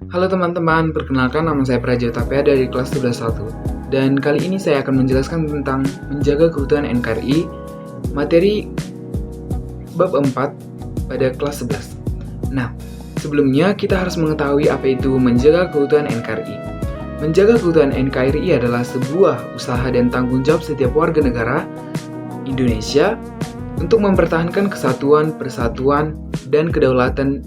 Halo teman-teman, perkenalkan nama saya Prajotapya dari kelas 11.1. Dan kali ini saya akan menjelaskan tentang menjaga keutuhan NKRI, materi bab 4 pada kelas 11. Nah, sebelumnya kita harus mengetahui apa itu menjaga keutuhan NKRI. Menjaga keutuhan NKRI adalah sebuah usaha dan tanggung jawab setiap warga negara Indonesia untuk mempertahankan kesatuan, persatuan, dan kedaulatan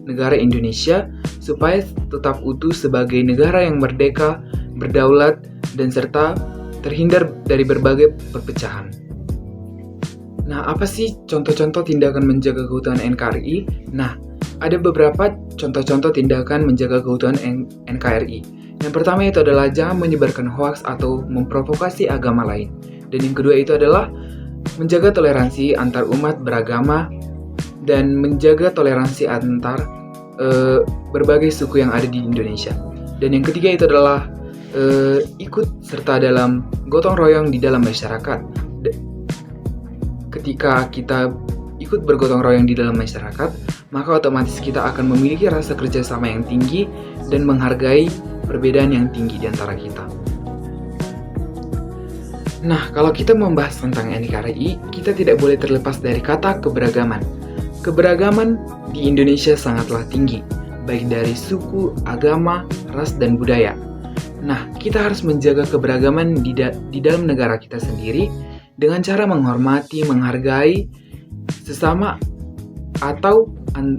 negara Indonesia supaya tetap utuh sebagai negara yang merdeka, berdaulat, dan serta terhindar dari berbagai perpecahan. Nah, apa sih contoh-contoh tindakan menjaga keutuhan NKRI? Nah, ada beberapa contoh-contoh tindakan menjaga keutuhan NKRI. Yang pertama itu adalah jangan menyebarkan hoaks atau memprovokasi agama lain. Dan yang kedua itu adalah menjaga toleransi antar umat beragama dan menjaga toleransi antar berbagai suku yang ada di Indonesia. Dan yang ketiga itu adalah ikut serta dalam gotong royong di dalam masyarakat. Ketika kita ikut bergotong royong di dalam masyarakat, maka otomatis kita akan memiliki rasa kerjasama yang tinggi dan menghargai perbedaan yang tinggi di antara kita. Nah, kalau kita membahas tentang NKRI, kita tidak boleh terlepas dari kata keberagaman. Keberagaman di Indonesia sangatlah tinggi, baik dari suku, agama, ras, dan budaya. Nah, kita harus menjaga keberagaman di dalam negara kita sendiri dengan cara menghormati, menghargai sesama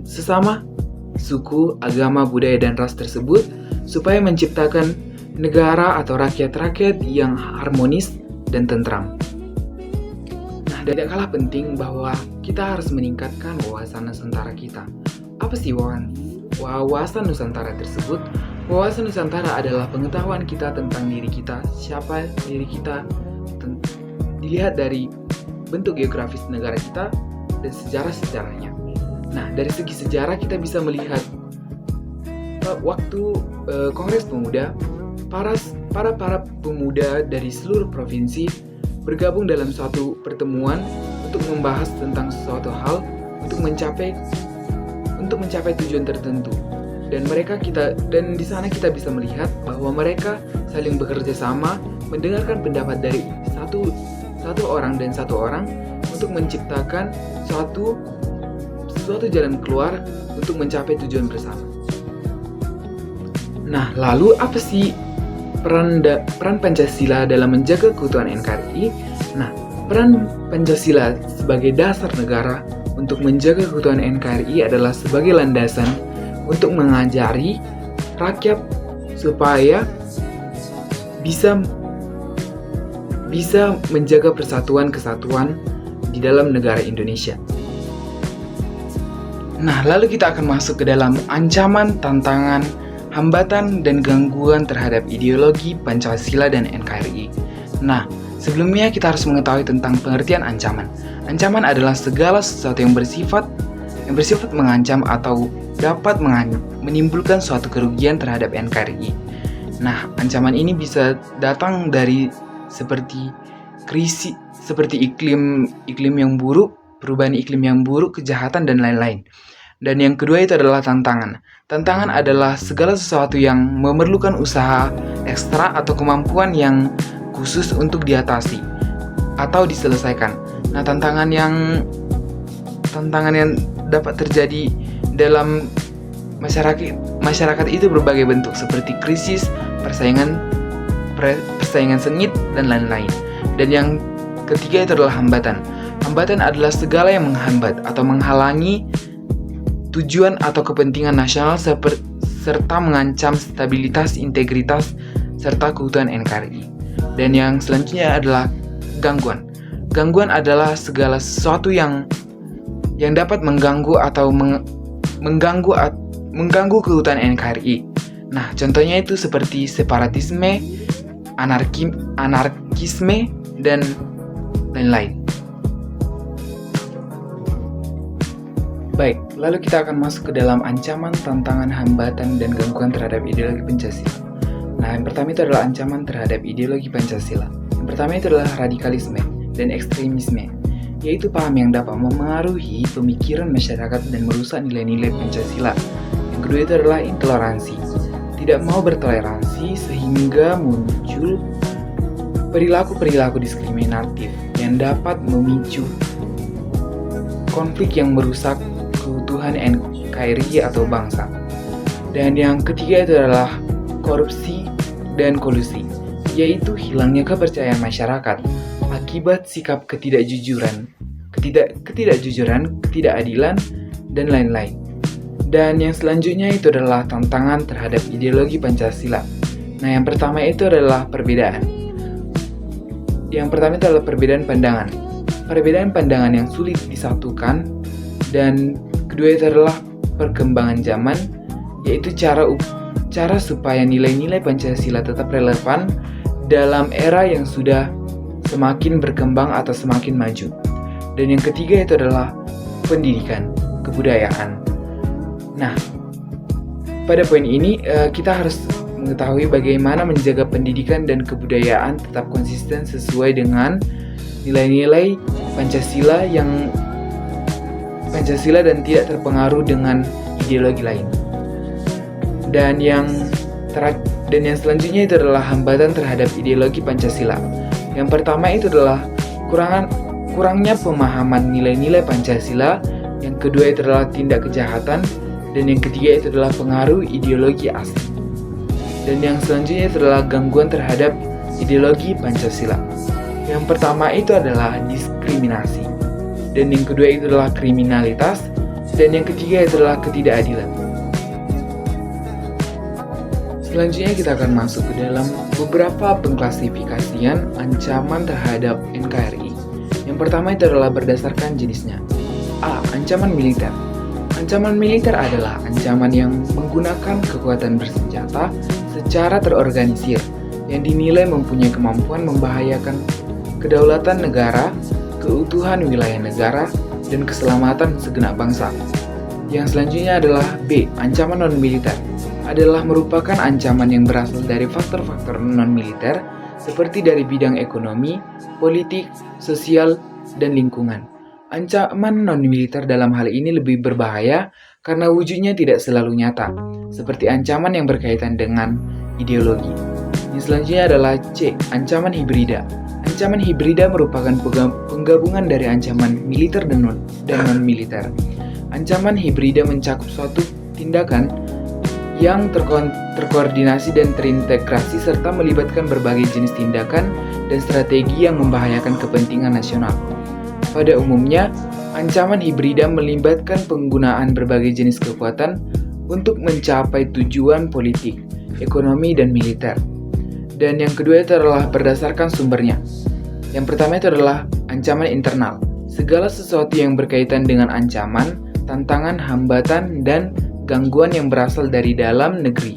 sesama suku, agama, budaya, dan ras tersebut supaya menciptakan negara atau rakyat-rakyat yang harmonis dan tentram. Tidak kalah penting bahwa kita harus meningkatkan wawasan Nusantara kita. Apa sih wawasan Nusantara tersebut? Wawasan Nusantara adalah pengetahuan kita tentang diri kita, siapa diri kita, dilihat dari bentuk geografis negara kita dan sejarah-sejarahnya. Nah, dari segi sejarah kita bisa melihat waktu Kongres Pemuda, para pemuda dari seluruh provinsi bergabung dalam suatu pertemuan untuk membahas tentang sesuatu hal untuk mencapai tujuan tertentu. Dan di sana kita bisa melihat bahwa mereka saling bekerja sama, mendengarkan pendapat dari satu orang dan satu orang untuk menciptakan suatu jalan keluar untuk mencapai tujuan bersama. Nah, lalu apa sih peran Pancasila dalam menjaga keutuhan NKRI? Nah, peran Pancasila sebagai dasar negara untuk menjaga keutuhan NKRI adalah sebagai landasan untuk mengajari rakyat supaya bisa menjaga persatuan-kesatuan di dalam negara Indonesia. Nah, lalu kita akan masuk ke dalam ancaman, tantangan, hambatan dan gangguan terhadap ideologi Pancasila dan NKRI. Nah, sebelumnya kita harus mengetahui tentang pengertian ancaman. Ancaman adalah segala sesuatu yang bersifat mengancam atau dapat menimbulkan suatu kerugian terhadap NKRI. Nah, ancaman ini bisa datang dari seperti krisis, seperti iklim yang buruk, perubahan iklim yang buruk, kejahatan dan lain-lain. Dan yang kedua itu adalah tantangan. Tantangan adalah segala sesuatu yang memerlukan usaha ekstra atau kemampuan yang khusus untuk diatasi atau diselesaikan. Nah, tantangan yang dapat terjadi dalam masyarakat itu berbagai bentuk seperti krisis, persaingan sengit dan lain-lain. Dan yang ketiga itu adalah hambatan. Hambatan adalah segala yang menghambat atau menghalangi tujuan atau kepentingan nasional serta mengancam stabilitas, integritas, serta keutuhan NKRI. Dan yang selanjutnya adalah gangguan. Gangguan adalah segala sesuatu yang dapat mengganggu atau mengganggu keutuhan NKRI. Nah, contohnya itu seperti separatisme, anarkisme, dan lain-lain. Baik, lalu kita akan masuk ke dalam ancaman, tantangan, hambatan, dan gangguan terhadap ideologi Pancasila. Nah, yang pertama itu adalah ancaman terhadap ideologi Pancasila. Yang pertama itu adalah radikalisme dan ekstremisme, yaitu paham yang dapat memengaruhi pemikiran masyarakat dan merusak nilai-nilai Pancasila. Yang kedua itu adalah intoleransi. tidak mau bertoleransi sehingga muncul perilaku-perilaku diskriminatif yang dapat memicu konflik yang merusak keutuhan NKRI atau bangsa. Dan yang ketiga itu adalah korupsi dan kolusi, yaitu hilangnya kepercayaan masyarakat akibat sikap ketidakjujuran, ketidakadilan, dan lain-lain. Dan yang selanjutnya itu adalah tantangan terhadap ideologi Pancasila. Nah, yang pertama itu adalah perbedaan. Yang pertama itu adalah perbedaan pandangan. Perbedaan pandangan yang sulit disatukan. Dan kedua itu adalah perkembangan zaman, yaitu cara supaya nilai-nilai Pancasila tetap relevan dalam era yang sudah semakin berkembang atau semakin maju. Dan yang ketiga itu adalah pendidikan, kebudayaan. Nah, pada poin ini kita harus mengetahui bagaimana menjaga pendidikan dan kebudayaan tetap konsisten sesuai dengan nilai-nilai Pancasila dan tidak terpengaruh dengan ideologi lain. Dan yang selanjutnya itu adalah hambatan terhadap ideologi Pancasila. Yang pertama itu adalah kurangnya pemahaman nilai-nilai Pancasila. Yang kedua itu adalah tindak kejahatan. Dan yang ketiga itu adalah pengaruh ideologi asing. Dan yang selanjutnya itu adalah gangguan terhadap ideologi Pancasila. Yang pertama itu adalah diskriminasi. Dan yang kedua itu adalah kriminalitas. Dan yang ketiga itu adalah ketidakadilan. Selanjutnya kita akan masuk ke dalam beberapa pengklasifikasian ancaman terhadap NKRI. Yang pertama itu adalah berdasarkan jenisnya. A. Ancaman militer. Ancaman militer adalah ancaman yang menggunakan kekuatan bersenjata secara terorganisir yang dinilai mempunyai kemampuan membahayakan kedaulatan negara, keutuhan wilayah negara, dan keselamatan segenap bangsa. Yang selanjutnya adalah B. Ancaman non-militer adalah merupakan ancaman yang berasal dari faktor-faktor non-militer seperti dari bidang ekonomi, politik, sosial, dan lingkungan. Ancaman non-militer dalam hal ini lebih berbahaya karena wujudnya tidak selalu nyata, seperti ancaman yang berkaitan dengan ideologi. Yang selanjutnya adalah C. Ancaman hibrida. Ancaman hibrida merupakan penggabungan dari ancaman militer dan non-militer. Ancaman hibrida mencakup suatu tindakan yang terkoordinasi dan terintegrasi serta melibatkan berbagai jenis tindakan dan strategi yang membahayakan kepentingan nasional. Pada umumnya, ancaman hibrida melibatkan penggunaan berbagai jenis kekuatan untuk mencapai tujuan politik, ekonomi, dan militer. Dan yang kedua itu adalah berdasarkan sumbernya. Yang pertama itu adalah ancaman internal. Segala sesuatu yang berkaitan dengan ancaman, tantangan, hambatan, dan gangguan yang berasal dari dalam negeri.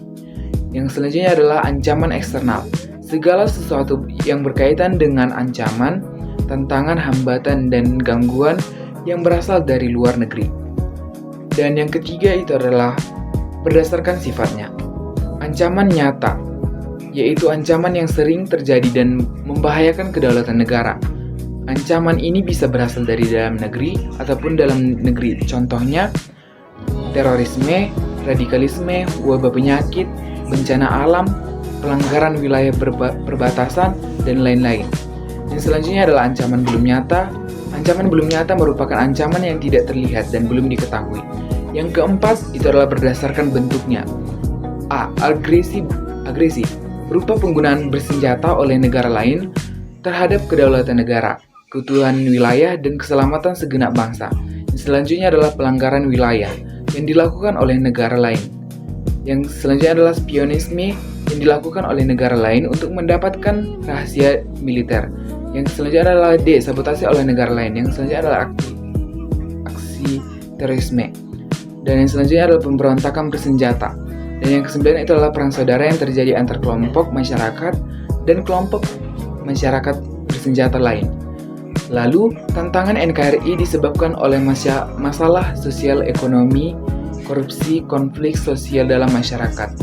Yang selanjutnya adalah ancaman eksternal. Segala sesuatu yang berkaitan dengan ancaman, tantangan, hambatan, dan gangguan yang berasal dari luar negeri. Dan yang ketiga itu adalah berdasarkan sifatnya. Ancaman nyata, yaitu ancaman yang sering terjadi dan membahayakan kedaulatan negara. Ancaman ini bisa berasal dari dalam negeri ataupun dalam negeri. Contohnya, terorisme, radikalisme, wabah penyakit, bencana alam, pelanggaran wilayah perbatasan, dan lain-lain. Yang selanjutnya adalah ancaman belum nyata. Ancaman belum nyata merupakan ancaman yang tidak terlihat dan belum diketahui. Yang keempat itu adalah berdasarkan bentuknya. A. Agresi berupa penggunaan bersenjata oleh negara lain terhadap kedaulatan negara, keutuhan wilayah, dan keselamatan segenap bangsa. Yang selanjutnya adalah pelanggaran wilayah yang dilakukan oleh negara lain. Yang selanjutnya adalah spionisme yang dilakukan oleh negara lain untuk mendapatkan rahasia militer. Yang selanjutnya adalah D. Sabotase oleh negara lain. Yang selanjutnya adalah aksi terorisme. Dan yang selanjutnya adalah pemberontakan bersenjata. Dan yang kesembilan itu adalah perang saudara yang terjadi antar kelompok masyarakat dan kelompok masyarakat bersenjata lain. Lalu, tantangan NKRI disebabkan oleh masalah sosial ekonomi, korupsi, konflik sosial dalam masyarakat,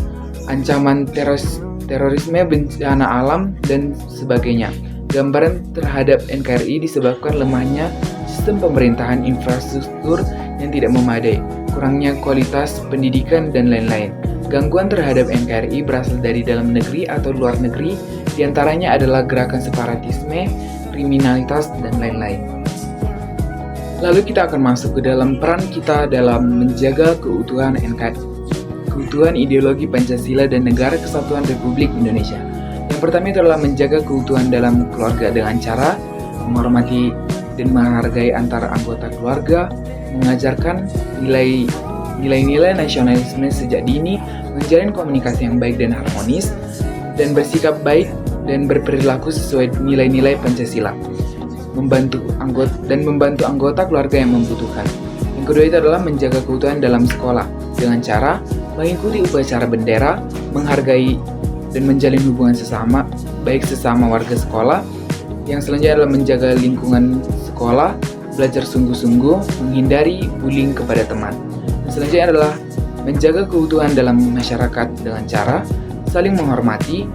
ancaman terorisme, bencana alam, dan sebagainya. Gambaran terhadap NKRI disebabkan lemahnya sistem pemerintahan, infrastruktur yang tidak memadai, kurangnya kualitas pendidikan, dan lain-lain. Gangguan terhadap NKRI berasal dari dalam negeri atau luar negeri, diantaranya adalah gerakan separatisme, kriminalitas, dan lain-lain. Lalu kita akan masuk ke dalam peran kita dalam menjaga keutuhan NKRI, keutuhan ideologi Pancasila dan Negara Kesatuan Republik Indonesia. Yang pertama adalah menjaga keutuhan dalam keluarga dengan cara menghormati dan menghargai antara anggota keluarga, mengajarkan nilai-nilai nasionalisme sejak dini, menjalin komunikasi yang baik dan harmonis, dan bersikap baik dan berperilaku sesuai nilai-nilai Pancasila, membantu anggota keluarga yang membutuhkan. Yang kedua itu adalah menjaga keutuhan dalam sekolah dengan cara mengikuti upacara bendera, menghargai dan menjalin hubungan sesama, baik sesama warga sekolah. Yang selanjutnya adalah menjaga lingkungan sekolah, belajar sungguh-sungguh, menghindari bullying kepada teman. Yang selanjutnya adalah menjaga keutuhan dalam masyarakat dengan cara saling menghormati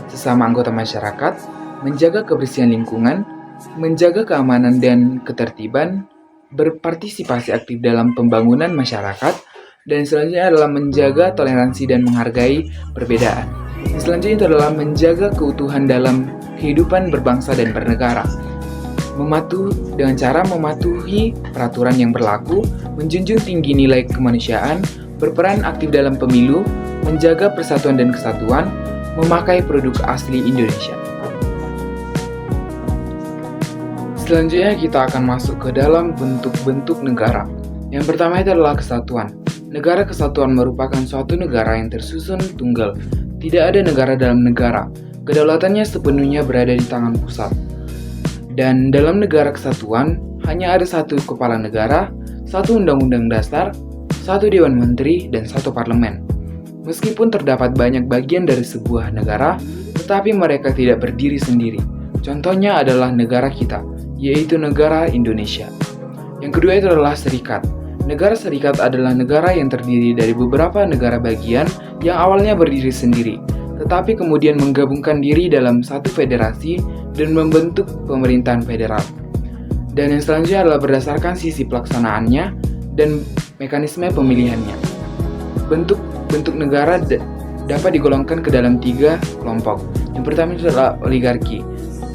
sesama anggota masyarakat, menjaga kebersihan lingkungan, menjaga keamanan dan ketertiban, berpartisipasi aktif dalam pembangunan masyarakat, dan selanjutnya adalah menjaga toleransi dan menghargai perbedaan. Yang selanjutnya itu adalah menjaga keutuhan dalam kehidupan berbangsa dan bernegara, dengan cara mematuhi peraturan yang berlaku, menjunjung tinggi nilai kemanusiaan, berperan aktif dalam pemilu, menjaga persatuan dan kesatuan, memakai produk asli Indonesia. Selanjutnya kita akan masuk ke dalam bentuk-bentuk negara. Yang pertama itu adalah kesatuan. Negara kesatuan merupakan suatu negara yang tersusun tunggal. Tidak ada negara dalam negara. Kedaulatannya sepenuhnya berada di tangan pusat. Dan dalam negara kesatuan, hanya ada satu kepala negara, satu undang-undang dasar, satu dewan menteri, dan satu parlemen. Meskipun terdapat banyak bagian dari sebuah negara, tetapi mereka tidak berdiri sendiri. Contohnya adalah negara kita, yaitu negara Indonesia. Yang kedua itu adalah serikat. Negara serikat adalah negara yang terdiri dari beberapa negara bagian yang awalnya berdiri sendiri, tetapi kemudian menggabungkan diri dalam satu federasi dan membentuk pemerintahan federal. Dan yang selanjutnya adalah berdasarkan sisi pelaksanaannya dan mekanisme pemilihannya. Bentuk negara dapat digolongkan ke dalam 3 kelompok. Yang pertama itu adalah oligarki.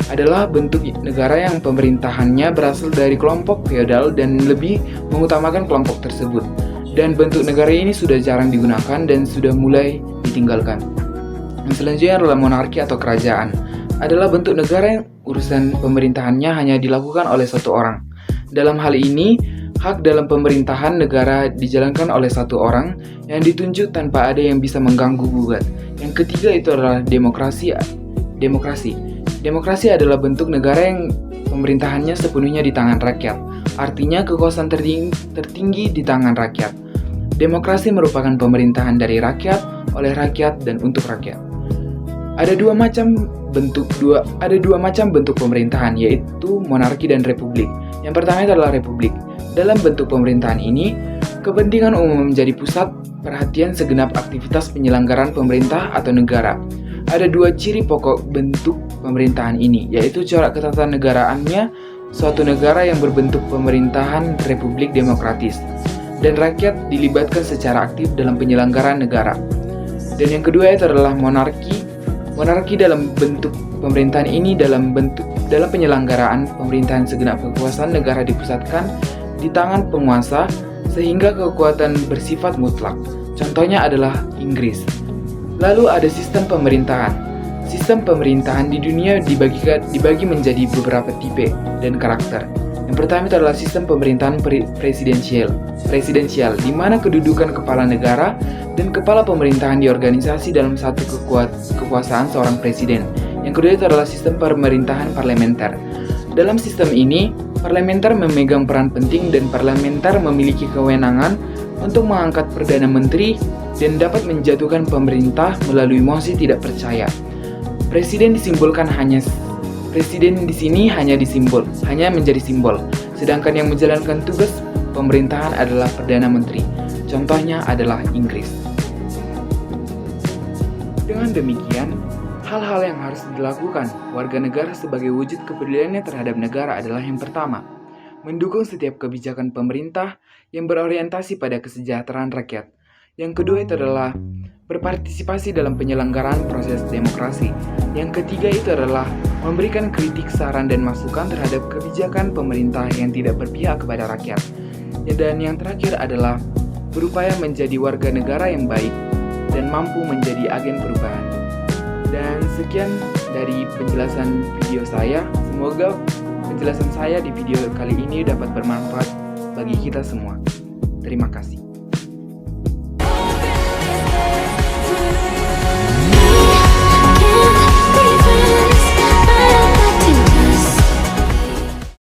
Adalah bentuk negara yang pemerintahannya berasal dari kelompok feodal dan lebih mengutamakan kelompok tersebut. Dan bentuk negara ini sudah jarang digunakan dan sudah mulai ditinggalkan. Yang selanjutnya adalah monarki atau kerajaan. Adalah bentuk negara yang urusan pemerintahannya hanya dilakukan oleh satu orang. Dalam hal ini, hak dalam pemerintahan negara dijalankan oleh satu orang yang ditunjuk tanpa ada yang bisa mengganggu gugat. Yang ketiga itu adalah demokrasi. Demokrasi adalah bentuk negara yang pemerintahannya sepenuhnya di tangan rakyat. Artinya kekuasaan tertinggi di tangan rakyat. Demokrasi merupakan pemerintahan dari rakyat, oleh rakyat, dan untuk rakyat. Ada dua macam bentuk pemerintahan, yaitu monarki dan republik. Yang pertama adalah republik. Dalam bentuk pemerintahan ini, kepentingan umum menjadi pusat perhatian segenap aktivitas penyelenggaraan pemerintah atau negara. Ada 2 ciri pokok bentuk pemerintahan ini, yaitu corak ketatanegaraannya, suatu negara yang berbentuk pemerintahan republik demokratis, dan rakyat dilibatkan secara aktif dalam penyelenggaraan negara. Dan yang kedua itu adalah monarki. Monarki dalam bentuk pemerintahan ini dalam penyelenggaraan pemerintahan segenap kekuasaan negara dipusatkan di tangan penguasa sehingga kekuatan bersifat mutlak. Contohnya adalah Inggris. Lalu ada sistem pemerintahan. Sistem pemerintahan di dunia dibagi menjadi beberapa tipe dan karakter. Yang pertama itu adalah sistem pemerintahan presidensial, di mana kedudukan kepala negara dan kepala pemerintahan diorganisasi dalam satu kekuasaan seorang presiden. Yang kedua itu adalah sistem pemerintahan parlementer. Dalam sistem ini, parlementer memegang peran penting dan parlementer memiliki kewenangan untuk mengangkat perdana menteri dan dapat menjatuhkan pemerintah melalui mosi tidak percaya. Presiden di sini hanya menjadi simbol, sedangkan yang menjalankan tugas pemerintahan adalah perdana menteri. Contohnya adalah Inggris. Dengan demikian, hal-hal yang harus dilakukan warga negara sebagai wujud kepeduliannya terhadap negara adalah yang pertama, mendukung setiap kebijakan pemerintah yang berorientasi pada kesejahteraan rakyat. Yang kedua itu adalah berpartisipasi dalam penyelenggaraan proses demokrasi. Yang ketiga itu adalah memberikan kritik, saran, dan masukan terhadap kebijakan pemerintah yang tidak berpihak kepada rakyat. Dan yang terakhir adalah berupaya menjadi warga negara yang baik dan mampu menjadi agen perubahan. Dan sekian dari penjelasan video saya. Semoga penjelasan saya di video kali ini dapat bermanfaat bagi kita semua. Terima kasih.